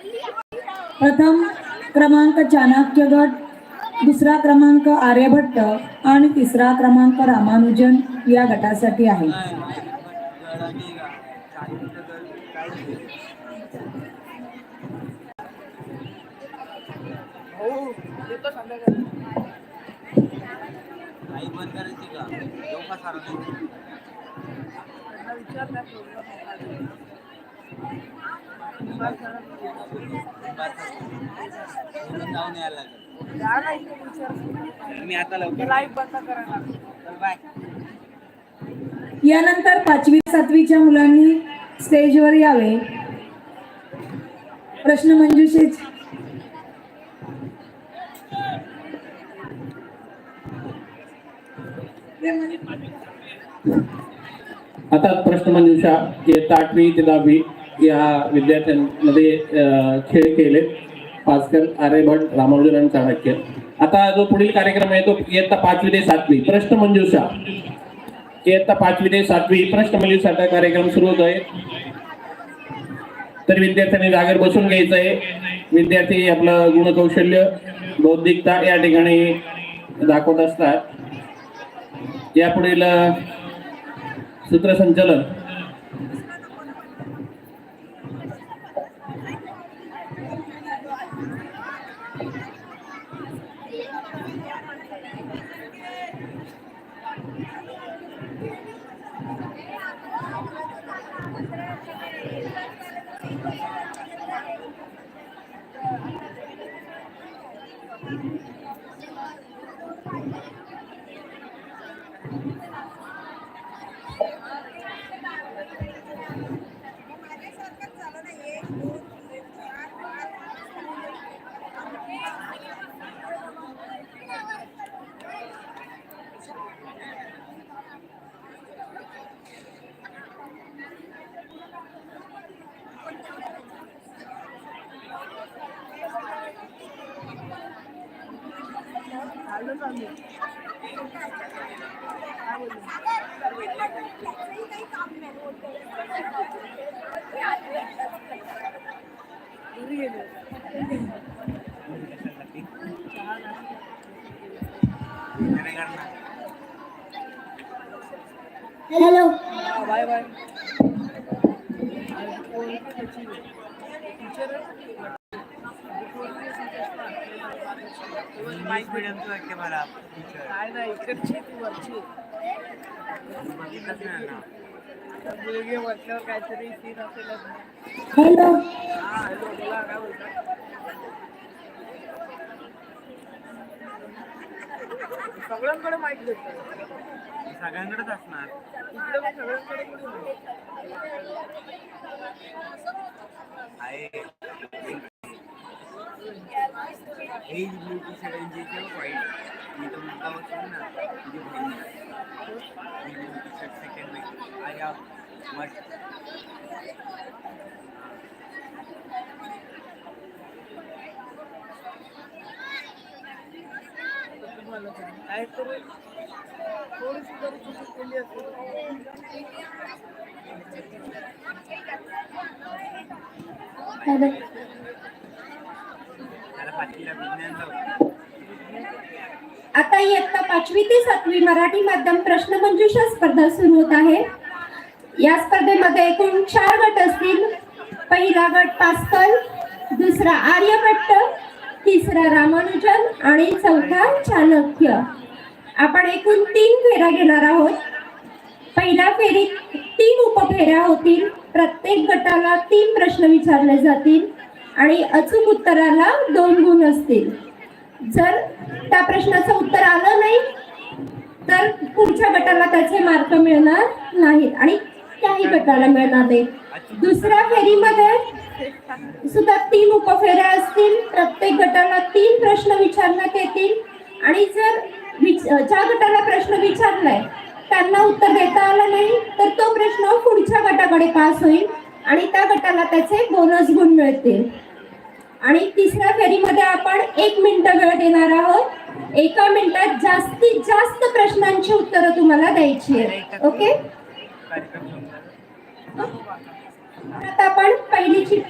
प्रथम क्रमांक चाणक्य गट, दुसरा क्रमांक आर्यभट्ट आणि तिसरा क्रमांक रामानुजन या गटासाठी आहे. यानंतर 5वी 7वीच्या मुलांनी स्टेजवर यावे. प्रश्नमंजुषे आता प्रश्नमंजुषा इयत्ता 8वी ते 10वी या विद्यार्थ्यांमध्ये खेळ केले. पाचकर, आर्यभट्ट, रामानुजन आणि चाणक्य. आता जो पुढील कार्यक्रम आहे तो इयत्ता 5वी ते 7वी प्रश्नमंजुषा. इयत्ता 5वी ते 7वी प्रश्नमंजुषाचा कार्यक्रम सुरू होत आहे. तर विद्यार्थ्यांनी जागेवर बसून घ्यायचं आहे. विद्यार्थी आपलं गुणकौशल्य, बौद्धिकता या ठिकाणी दाखवत असतात. यापुढील सूत्रसंचालन हॅलो बाय बाय. काय नाही इकडची वरची मुलगी म्हटल्यावर काहीतरी सीन असेलच. हॅलो हा हॅलो बोला, काय बोलता? सगळ्यांकडे माहित भेटत, सगळ्यांकडेच असणार इकडे, पण सगळ्यांकडे काय तरी थोडीशी जरी चुकी केली असेल. आता इयत्ता 5वी ते 7वी मराठी माध्यम प्रश्नमंजुषा स्पर्धा सुरू होत आहे. या स्पर्धेमध्ये एकूण 4 गट असतील. पहिला गट पास्कल, दुसरा आर्यभट्ट, तिसरा रामानुजन आणि चौथा चाणक्य. आपण एकूण 3 फेऱ्या घेणार आहोत. पहिल्या फेरीत 3 उपफेऱ्या होतील. प्रत्येक गटाला 3 प्रश्न विचारले जातील आणि अचूक उत्तराला 2 गुण असतील. जर त्या प्रश्नाचं उत्तर आलं नाही तर पुढच्या गटाला त्याचे मार्क मिळणार नाहीत आणि त्याही गटाला मिळणार नाही. दुसऱ्या फेरीमध्ये सुद्धा 3 उपफेऱ्या असतील. प्रत्येक गटाला 3 प्रश्न विचारण्यात येतील आणि जर ज्या गटाला प्रश्न विचारलाय त्यांना उत्तर देता आलं नाही तर तो प्रश्न पुढच्या गटाकडे पास होईल आणि त्या गटाला त्याचे बोनस गुण मिळतील. आणि तिसऱ्या फेरीमध्ये आपण 1 मिनिट वेळ देणार आहोत. 1 मिनिटात जास्तीत जास्त प्रश्नांची उत्तरं तुम्हाला द्यायची आहेत. ओके, आता आपण पहिलीची